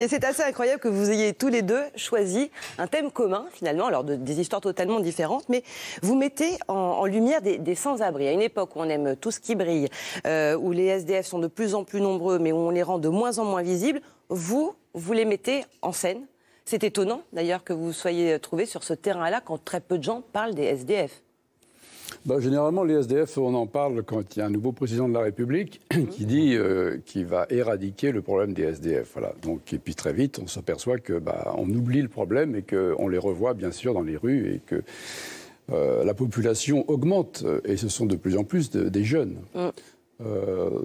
Et c'est assez incroyable que vous ayez tous les deux choisi un thème commun, finalement, alors des histoires totalement différentes, mais vous mettez en lumière des sans-abri. À une époque où on aime tout ce qui brille, où les SDF sont de plus en plus nombreux, mais où on les rend de moins en moins visibles, vous les mettez en scène. C'est étonnant, d'ailleurs, que vous soyez trouvé sur ce terrain-là quand très peu de gens parlent des SDF. Généralement, les SDF, on en parle quand il y a un nouveau président de la République qui dit qu'il va éradiquer le problème des SDF. Voilà. Donc, et puis très vite, on s'aperçoit que on oublie le problème et qu'on les revoit bien sûr dans les rues et que la population augmente et ce sont de plus en plus des jeunes.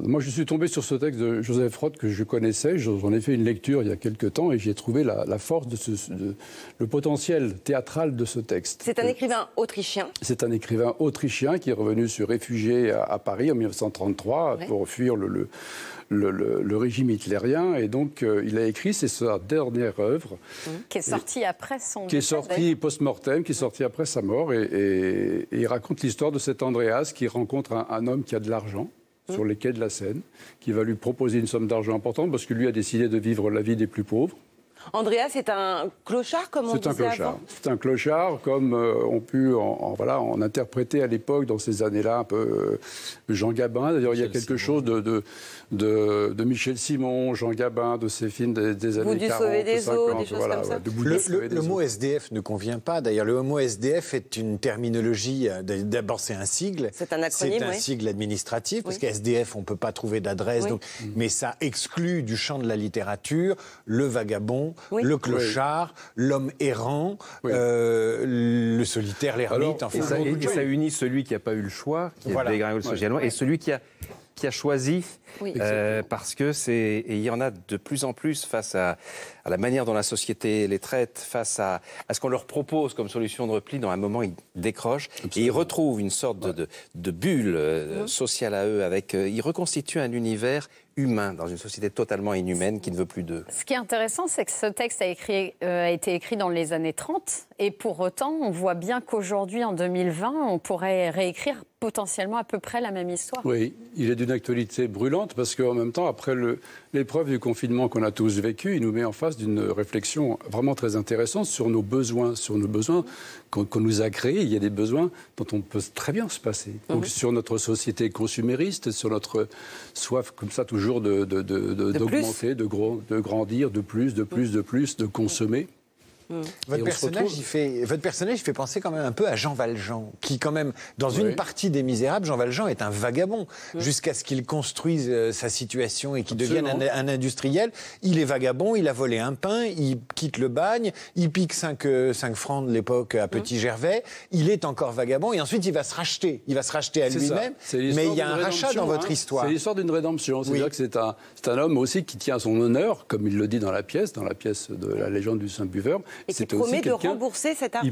Moi, je suis tombé sur ce texte de Joseph Roth que je connaissais. J'en ai fait une lecture il y a quelque temps et j'ai trouvé la force le potentiel théâtral de ce texte. C'est un écrivain autrichien. C'est un écrivain autrichien qui est revenu se réfugier à Paris en 1933 pour fuir le régime hitlérien. Et donc, il a écrit, c'est sa dernière œuvre. Qui est sortie après son décès. Qui est sortie post-mortem, qui est sortie après sa mort. Et il raconte l'histoire de cet Andreas qui rencontre un homme qui a de l'argent sur les quais de la Seine, qui va lui proposer une somme d'argent importante parce que lui a décidé de vivre la vie des plus pauvres. Andreas, c'est un clochard, comme on disait avant ? C'est un clochard. C'est un clochard, comme on pu en interpréter à l'époque, dans ces années-là, un peu Jean Gabin. D'ailleurs, il y a quelque chose de Michel Simon, Jean Gabin, de ces films des années 40, sauver des 50, eaux, des choses comme ça. Le mot SDF ne convient pas. D'ailleurs, le mot SDF est une terminologie. D'abord, c'est un sigle. C'est un acronyme, c'est un sigle administratif, parce qu'SDF, on ne peut pas trouver d'adresse. Mais ça exclut du champ de la littérature le vagabond, le clochard, l'homme errant, le solitaire, l'ermite. Et ça unit celui qui n'a pas eu le choix, qui est dégringolé socialement, et celui qui a choisi, parce que il y en a de plus en plus face à la manière dont la société les traite, face à ce qu'on leur propose comme solution de repli. Dans un moment, ils décrochent. Absolument. Et ils retrouvent une sorte de bulle sociale à eux. Ils reconstituent un univers humain dans une société totalement inhumaine qui ne veut plus d'eux. Ce qui est intéressant, c'est que ce texte a été écrit dans les années 30 et pour autant, on voit bien qu'aujourd'hui, en 2020, on pourrait réécrire potentiellement à peu près la même histoire. Oui, il est d'une actualité brûlante parce qu'en même temps, après l'épreuve du confinement qu'on a tous vécu, il nous met en face d'une réflexion vraiment très intéressante sur nos besoins qu'on nous a créés. Il y a des besoins dont on peut très bien se passer. Donc, sur notre société consumériste, sur notre soif comme ça toujours d'augmenter, de grandir, de plus, de consommer. Votre personnage, il fait penser quand même un peu à Jean Valjean, qui quand même, dans une partie des Misérables, Jean Valjean est un vagabond, jusqu'à ce qu'il construise sa situation et qu'il devienne un industriel. Il est vagabond, il a volé un pain, il quitte le bagne, il pique 5 francs de l'époque à Petit Gervais, il est encore vagabond et ensuite il va se racheter à lui-même, mais il y a un rachat dans votre histoire. C'est l'histoire d'une rédemption, c'est-à-dire que c'est un homme aussi qui tient à son honneur, comme il le dit dans la pièce de la légende du Saint-Buveur. Et qui promet de rembourser cet argent.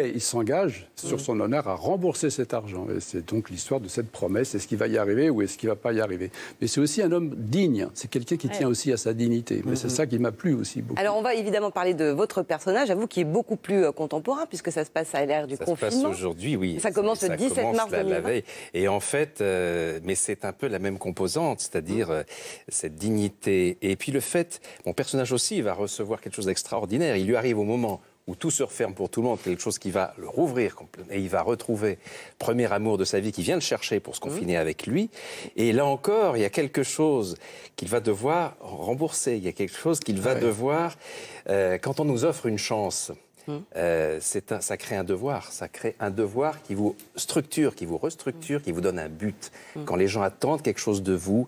Il s'engage sur son honneur à rembourser cet argent. Et c'est donc l'histoire de cette promesse. Est-ce qu'il va y arriver ou est-ce qu'il ne va pas y arriver? Mais c'est aussi un homme digne. C'est quelqu'un qui tient aussi à sa dignité. Mais c'est ça qui m'a plu aussi beaucoup. Alors on va évidemment parler de votre personnage, à vous, qui est beaucoup plus contemporain, puisque ça se passe à l'ère du confinement. Ça se passe aujourd'hui, oui. Ça commence le 17 mars 2020. La veille. Et en fait, mais c'est un peu la même composante, c'est-à-dire cette dignité. Et puis le fait, mon personnage aussi va recevoir quelque chose d'extraordinaire. Il lui arrive au moment où tout se referme pour tout le monde, quelque chose qui va le rouvrir complètement, et il va retrouver le premier amour de sa vie qui vient le chercher pour se confiner avec lui. Et là encore, il y a quelque chose qu'il va devoir rembourser, il y a quelque chose qu'il va devoir... quand on nous offre une chance, ça crée un devoir. Ça crée un devoir qui vous structure, qui vous restructure, qui vous donne un but. Quand les gens attendent quelque chose de vous,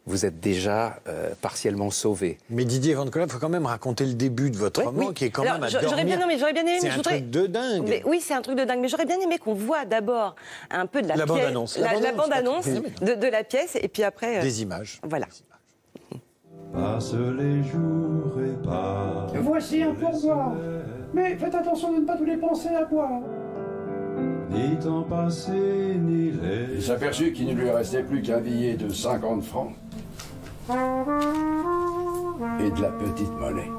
vous êtes déjà partiellement sauvé. Mais Didier Van Colaap, il faut quand même raconter le début de votre roman, qui est quand même à dormir. J'aurais bien aimé... C'est un truc de dingue. Mais, oui, c'est un truc de dingue. Mais j'aurais bien aimé qu'on voit d'abord un peu de la bande-annonce. La bande-annonce de la pièce, et puis après... Des images. Voilà. Passe les jours et passe. Voici un pourboire. Mais faites attention de ne pas tous les penser à boire. Ni temps passé, ni les... Il s'aperçut qu'il ne lui restait plus qu'un billet de 50 francs et de la petite monnaie.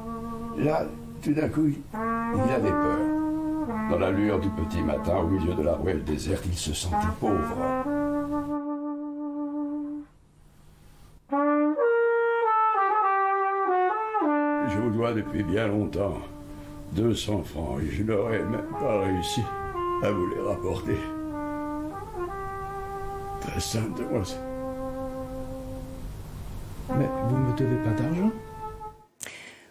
Là, tout d'un coup, il avait peur. Dans la lueur du petit matin, au milieu de la ruelle déserte, il se sentait pauvre. Je vous dois depuis bien longtemps 200 francs et je n'aurais même pas réussi à vous les rapporter. Très simple de moi. Mais vous ne me devez pas d'argent?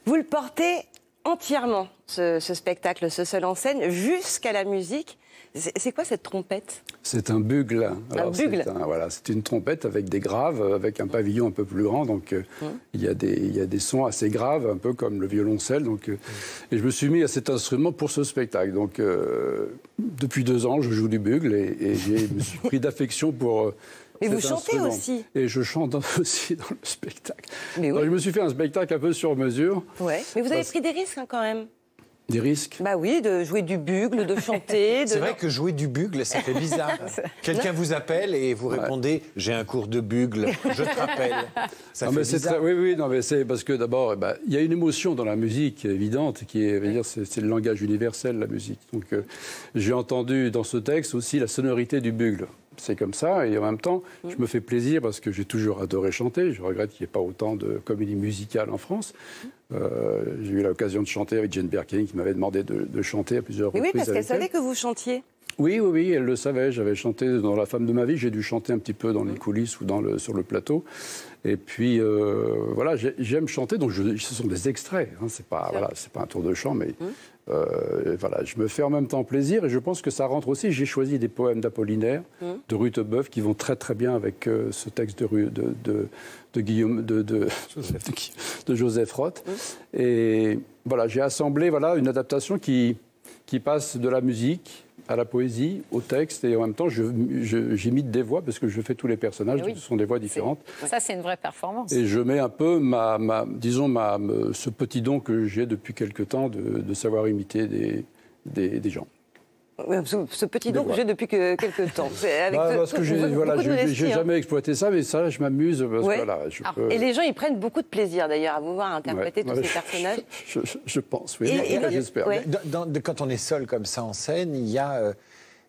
Vous le portez entièrement, ce spectacle, ce seul en scène, jusqu'à la musique. C'est quoi cette trompette? C'est un bugle. Un bugle. C'est une trompette avec des graves, avec un pavillon un peu plus grand. Donc il y a des sons assez graves, un peu comme le violoncelle. Donc, et je me suis mis à cet instrument pour ce spectacle. Donc depuis 2 ans, je joue du bugle et je me suis pris d'affection pour... Mais vous chantez aussi. Et je chante aussi dans le spectacle. Mais oui. Alors, je me suis fait un spectacle un peu sur mesure. Ouais. Mais vous avez pris des risques quand même. Des risques? Bah oui, de jouer du bugle, de chanter. C'est vrai que jouer du bugle, ça fait bizarre. Quelqu'un vous appelle et vous répondez « J'ai un cours de bugle, je te rappelle ». Ça fait bizarre. Oui, non, mais c'est parce que d'abord, il y a une émotion dans la musique évidente qui est, c'est le langage universel, la musique. Donc j'ai entendu dans ce texte aussi la sonorité du bugle. C'est comme ça, et en même temps, je me fais plaisir parce que j'ai toujours adoré chanter. Je regrette qu'il n'y ait pas autant de comédies musicales en France. J'ai eu l'occasion de chanter avec Jane Birkin, qui m'avait demandé de chanter à plusieurs reprises. Oui, parce qu'elle savait que vous chantiez. Oui, elle le savait. J'avais chanté dans La femme de ma vie. J'ai dû chanter un petit peu dans les coulisses ou sur le plateau. Et puis, voilà, j'aime chanter. Donc, ce sont des extraits. Hein, c'est pas un tour de chant, mais voilà, je me fais en même temps plaisir. Et je pense que ça rentre aussi. J'ai choisi des poèmes d'Apollinaire, de Rutebeuf, qui vont très très bien avec ce texte de Joseph Roth. Et voilà, j'ai assemblé une adaptation qui passe de la musique à la poésie, au texte, et en même temps, j'imite des voix, parce que je fais tous les personnages, ce sont des voix différentes. Ça, c'est une vraie performance. Et je mets un peu ce petit don que j'ai depuis quelque temps de savoir imiter des gens. Ce petit don que j'ai depuis quelques temps. Parce que j'ai jamais exploité ça, mais ça, je m'amuse. Et les gens, ils prennent beaucoup de plaisir, d'ailleurs, à vous voir interpréter tous ces personnages. Je pense, oui. J'espère. Quand on est seul comme ça en scène, il y a...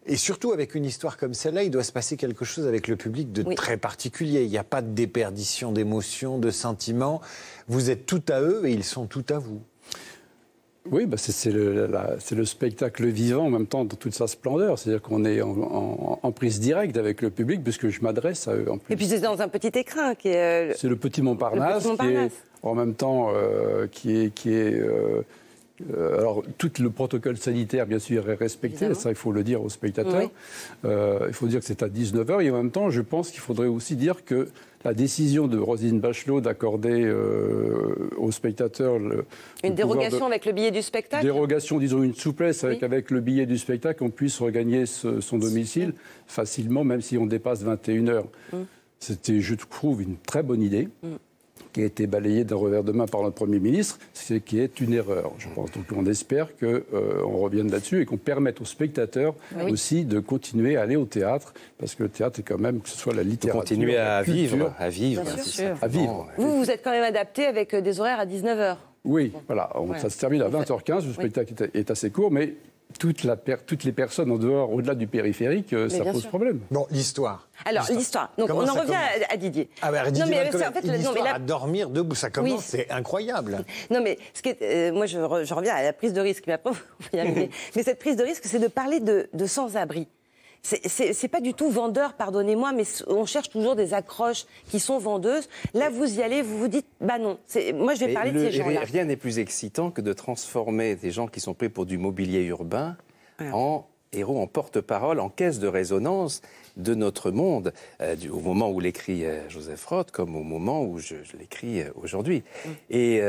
Et surtout avec une histoire comme celle-là, il doit se passer quelque chose avec le public de très particulier. Il n'y a pas de déperdition d'émotions, de sentiments. Vous êtes tout à eux et ils sont tout à vous. Oui, c'est le spectacle vivant en même temps dans toute sa splendeur. C'est-à-dire qu'on est en prise directe avec le public puisque je m'adresse à eux en plus. Et puis c'est dans un petit écrin qui est... C'est le Petit Montparnasse, qui est en même temps alors, tout le protocole sanitaire, bien sûr, est respecté. Évidemment. Ça, il faut le dire aux spectateurs. Oui. Il faut dire que c'est à 19h. Et en même temps, je pense qu'il faudrait aussi dire que la décision de Roselyne Bachelot d'accorder aux spectateurs... Une dérogation avec le billet du spectacle? Dérogation, disons, une souplesse avec le billet du spectacle, on puisse regagner son domicile facilement, même si on dépasse 21h. C'était, je trouve, une très bonne idée. Qui a été balayée d'un revers de main par notre Premier ministre, ce qui est une erreur, je pense. Donc on espère qu'on revienne là-dessus et qu'on permette aux spectateurs aussi de continuer à aller au théâtre, parce que le théâtre est quand même, que ce soit la littérature... De continuer à vivre. À vivre. Vous êtes quand même adapté avec des horaires à 19h. Oui, voilà. Ça se termine à 20h15, le spectacle est assez court, mais... Toutes les personnes en dehors, au-delà du périphérique, ça pose problème. Bon, l'histoire. Alors, l'histoire. Donc, on en revient à Didier. Ah ben, Didier, à dormir debout, ça commence, c'est incroyable. Non, mais moi, je reviens à la prise de risque. Mais après, on va y arriver. Mais cette prise de risque, c'est de parler de sans-abri. C'est pas du tout vendeur, pardonnez-moi, mais on cherche toujours des accroches qui sont vendeuses. Là, vous y allez, vous vous dites, bah non, moi je vais parler de ces gens-là. Rien n'est plus excitant que de transformer des gens qui sont pris pour du mobilier urbain en héros, en porte-parole, en caisse de résonance de notre monde, au moment où l'écrit Joseph Roth, comme au moment où je l'écris aujourd'hui. Et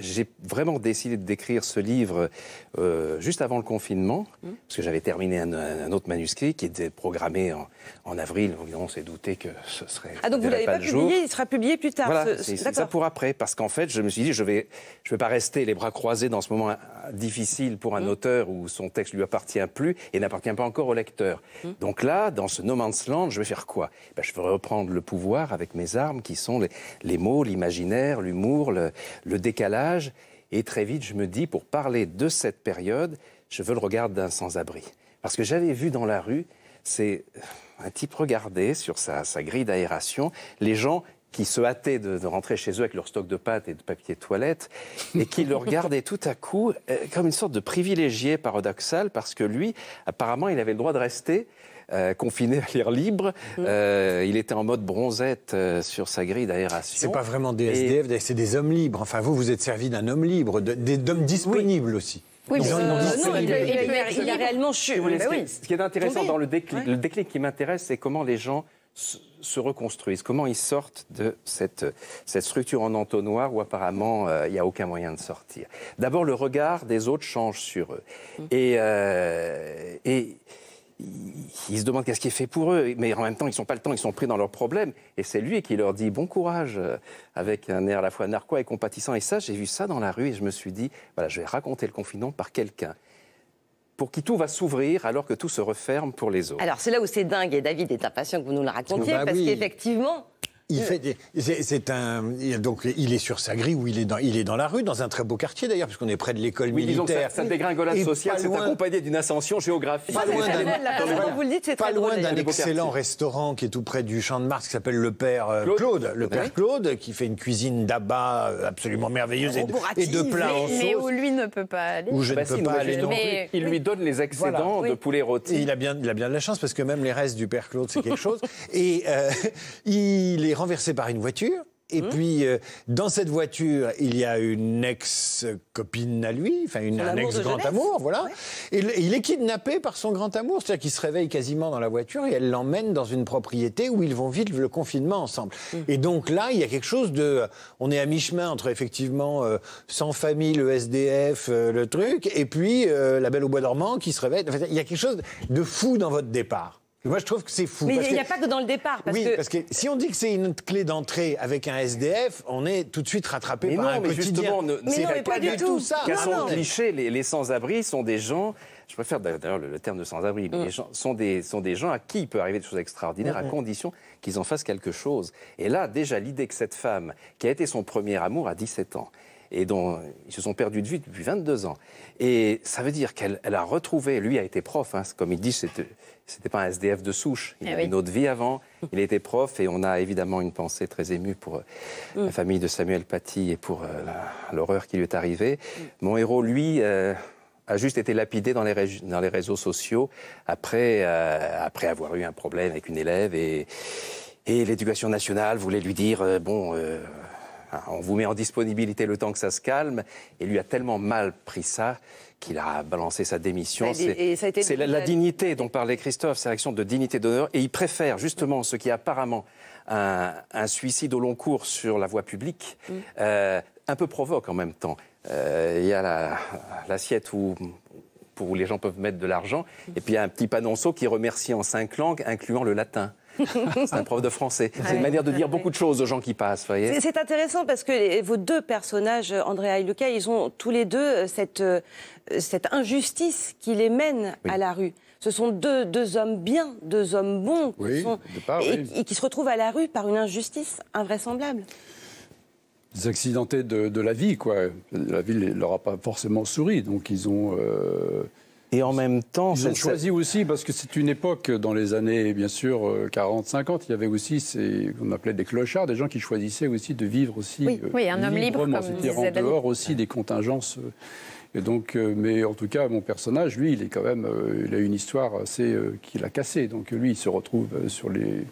j'ai vraiment décidé d'écrire ce livre juste avant le confinement, parce que j'avais terminé un autre manuscrit qui était programmé en avril. On s'est douté que ce serait... Ah, donc vous ne l'avez pas publié, il sera publié plus tard. Voilà, c'est ça pour après, parce qu'en fait, je me suis dit, je vais pas rester les bras croisés dans ce moment difficile pour un auteur où son texte lui appartient plus et n'appartient pas encore au lecteur. Donc là, dans ce No Man's Land, je vais faire quoi? Je vais reprendre le pouvoir avec mes armes qui sont les mots, l'imaginaire, l'humour, le décalage. Et très vite, je me dis, pour parler de cette période, je veux le regard d'un sans-abri. Parce que j'avais vu dans la rue, c'est un type regarder sur sa grille d'aération, les gens qui se hâtaient de rentrer chez eux avec leur stock de pâtes et de papier de toilette, et qui le regardaient tout à coup comme une sorte de privilégié paradoxal, parce que lui, apparemment, il avait le droit de rester confiné à l'air libre. Il était en mode bronzette sur sa grille d'aération. C'est pas vraiment des SDF, c'est des hommes libres. Enfin, vous êtes servi d'un homme libre, d'hommes disponibles aussi. Oui, il a réellement Ce qui est intéressant dans le déclic qui m'intéresse, c'est comment les gens se reconstruisent, comment ils sortent de cette structure en entonnoir où apparemment il n'y a aucun moyen de sortir. D'abord, le regard des autres change sur eux. Et ils se demandent qu'est-ce qui est fait pour eux, mais en même temps, ils n'ont pas le temps, ils sont pris dans leurs problèmes. Et c'est lui qui leur dit « bon courage », avec un air à la fois narquois et compatissant. Et ça, j'ai vu ça dans la rue et je me suis dit « voilà, je vais raconter le confinement par quelqu'un pour qui tout va s'ouvrir alors que tout se referme pour les autres. » Alors c'est là où c'est dingue, et David est impatient que vous nous le racontiez, parce qu'effectivement... Donc il est sur sa grille, où il est dans la rue, dans un très beau quartier d'ailleurs, puisqu'on est près de l'école militaire. Sa dégringolade sociale s'est accompagnée d'une ascension géographique. Pas loin d'un excellent restaurant qui est tout près du Champ de Mars, qui s'appelle le Père Claude. Le Père Claude, qui fait une cuisine d'abat absolument merveilleuse et de plats en sauce. Mais où lui ne peut pas aller. Où je ne peux pas aller. Il lui donne les excédents de poulet rôti. Et il a bien de la chance, parce que même les restes du Père Claude, c'est quelque chose. Et il est renversé par une voiture. Et puis, dans cette voiture, il y a une ex-copine à lui, enfin un ex-grand amour, voilà. Ouais. Et il est kidnappé par son grand amour, c'est-à-dire qu'il se réveille quasiment dans la voiture et elle l'emmène dans une propriété où ils vont vivre le confinement ensemble. Et donc là, il y a quelque chose de... On est à mi-chemin entre, effectivement, Sans famille, le SDF, le truc, et puis La Belle au bois dormant qui se réveille. Enfin, il y a quelque chose de fou dans votre départ. Moi, je trouve que c'est fou. Mais il n'y a pas que dans le départ. Parce que si on dit que c'est une clé d'entrée avec un SDF, on est tout de suite rattrapé par un quotidien. Mais pas du tout ça. Qu'à son cliché, les sans-abri sont des gens... Je préfère d'ailleurs le terme de sans-abri, mais les gens sont des gens à qui il peut arriver des choses extraordinaires, à condition qu'ils en fassent quelque chose. Et là, déjà, l'idée que cette femme, qui a été son premier amour à 17 ans, et dont ils se sont perdus de vue depuis 22 ans. Et ça veut dire qu'elle a retrouvé... Lui a été prof, hein, comme il dit, c'était pas un SDF de souche. Il avait une autre vie avant. Il était prof et on a évidemment une pensée très émue pour la famille de Samuel Paty et pour l'horreur qui lui est arrivée. Mon héros, lui... a juste été lapidé dans les réseaux sociaux après avoir eu un problème avec une élève et l'éducation nationale voulait lui dire on vous met en disponibilité le temps que ça se calme, et lui a tellement mal pris ça qu'il a balancé sa démission. C'est la dignité dont parlait Christophe, c'est l'action de dignité d'honneur, et il préfère justement ce qui est apparemment un suicide au long cours sur la voie publique, un peu provoque en même temps. Il y a l'assiette où les gens peuvent mettre de l'argent, et puis il y a un petit panonceau qui remercie en 5 langues, incluant le latin. C'est un prof de français. C'est une manière de dire beaucoup de choses aux gens qui passent. Voyez. C'est intéressant parce que vos deux personnages, Andrea et Luca, ils ont tous les deux cette injustice qui les mène à la rue. Ce sont deux hommes bien, deux hommes bons, et qui se retrouvent à la rue par une injustice invraisemblable. Des accidentés de la vie, quoi. La vie ne leur a pas forcément souri, donc ils ont... Et en même temps... Ils ont choisi aussi, parce que c'est une époque, dans les années, bien sûr, 40-50, il y avait aussi qu'on appelait des clochards, des gens qui choisissaient aussi de vivre aussi un homme libre, comme c'est-à-dire en dehors aussi des contingences. Et donc, mais en tout cas, mon personnage, lui, il est quand même... il a une histoire assez qu'il a cassée. Donc lui, il se retrouve sur les...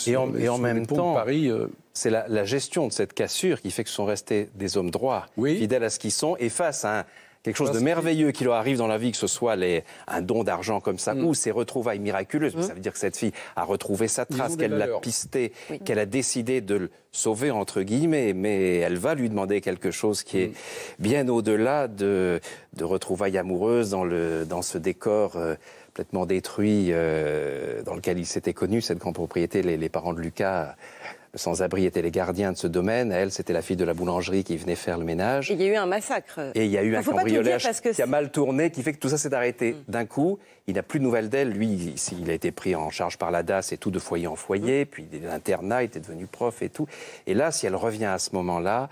Et en même temps, Paris, c'est la gestion de cette cassure qui fait que ce sont restés des hommes droits, fidèles à ce qu'ils sont, et face à quelque chose de merveilleux qui leur arrive dans la vie, que ce soit un don d'argent comme ça, ou ces retrouvailles miraculeuses. Ça veut dire que cette fille a retrouvé sa trace, qu'elle l'a pisté, qu'elle a décidé de le sauver, entre guillemets, mais elle va lui demander quelque chose qui est bien au-delà de retrouvailles amoureuses dans ce décor complètement détruit dans lequel il s'était connu, cette grande propriété. Les parents de Lucas, sans-abri, étaient les gardiens de ce domaine. Elle, c'était la fille de la boulangerie qui venait faire le ménage. Et il y a eu un massacre. Et il y a eu un cambriolage qui a mal tourné, qui fait que tout ça s'est arrêté d'un coup. Il n'a plus de nouvelles d'elle. Lui, il a été pris en charge par la DAS et tout, de foyer en foyer. Puis l'internat, il était devenu prof et tout. Et là, si elle revient à ce moment-là,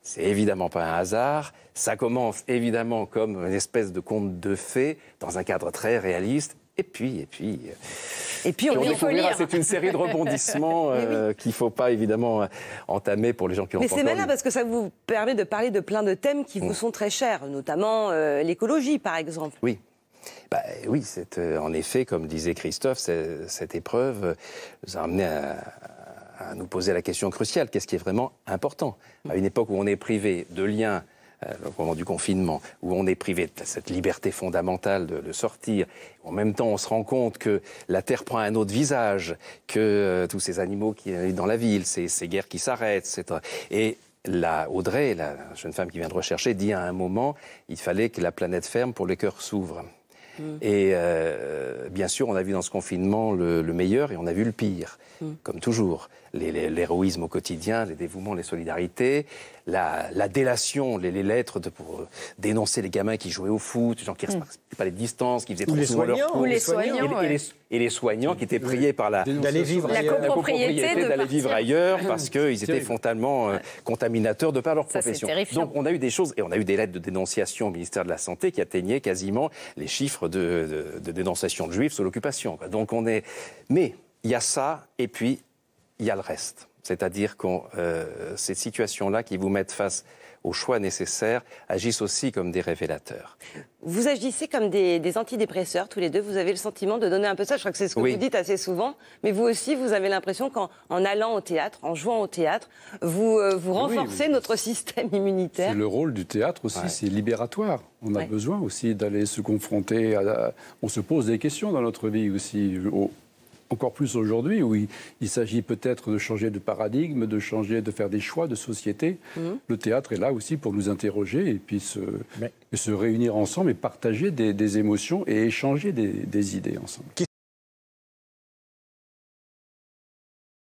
c'est évidemment pas un hasard. Ça commence évidemment comme une espèce de conte de fées, dans un cadre très réaliste. Et puis, on découvrira, c'est une série de rebondissements qu'il ne faut pas évidemment entamer pour les gens qui l'ont pas encore Mais c'est malin lu. parce que ça vous permet de parler de plein de thèmes qui vous sont très chers, notamment l'écologie par exemple. Oui. Oui, c'est en effet, comme disait Christophe, cette épreuve nous a amené à nous poser la question cruciale, qu'est-ce qui est vraiment important? À une époque où on est privé de liens, au moment du confinement, où on est privé de cette liberté fondamentale de sortir, en même temps on se rend compte que la Terre prend un autre visage, que tous ces animaux qui sont dans la ville, ces guerres qui s'arrêtent, etc. Et Audrey, la jeune femme qui vient de rechercher, dit à un moment, il fallait que la planète ferme pour que les cœurs s'ouvrent. Et bien sûr, on a vu dans ce confinement le meilleur et on a vu le pire, comme toujours. L'héroïsme au quotidien, les dévouements, les solidarités, la délation, les lettres pour dénoncer les gamins qui jouaient au foot, les gens qui ne respectaient pas les distances, qui faisaient trop souvent leur cours. Et les soignants qui étaient priés par d'aller vivre la copropriété, d'aller vivre ailleurs parce qu'ils étaient frontalement contaminateurs de par leur profession. Donc on a eu des choses, et on a eu des lettres de dénonciation au ministère de la Santé qui atteignaient quasiment les chiffres de dénonciation de juifs sous l'occupation. Donc mais il y a ça, et puis il y a le reste. C'est-à-dire que ces situations-là qui vous mettent face aux choix nécessaires agissent aussi comme des révélateurs. Vous agissez comme des antidépresseurs, tous les deux. Vous avez le sentiment de donner un peu ça. Je crois que c'est ce que vous dites assez souvent. Mais vous aussi, vous avez l'impression qu'en allant au théâtre, en jouant au théâtre, vous renforcez notre système immunitaire. C'est le rôle du théâtre aussi, c'est libératoire. On a besoin aussi d'aller se confronter On se pose des questions dans notre vie aussi. Encore plus aujourd'hui, où il s'agit peut-être de changer de paradigme, de faire des choix de société. Le théâtre est là aussi pour nous interroger et puis se réunir ensemble et partager des émotions et échanger des idées ensemble.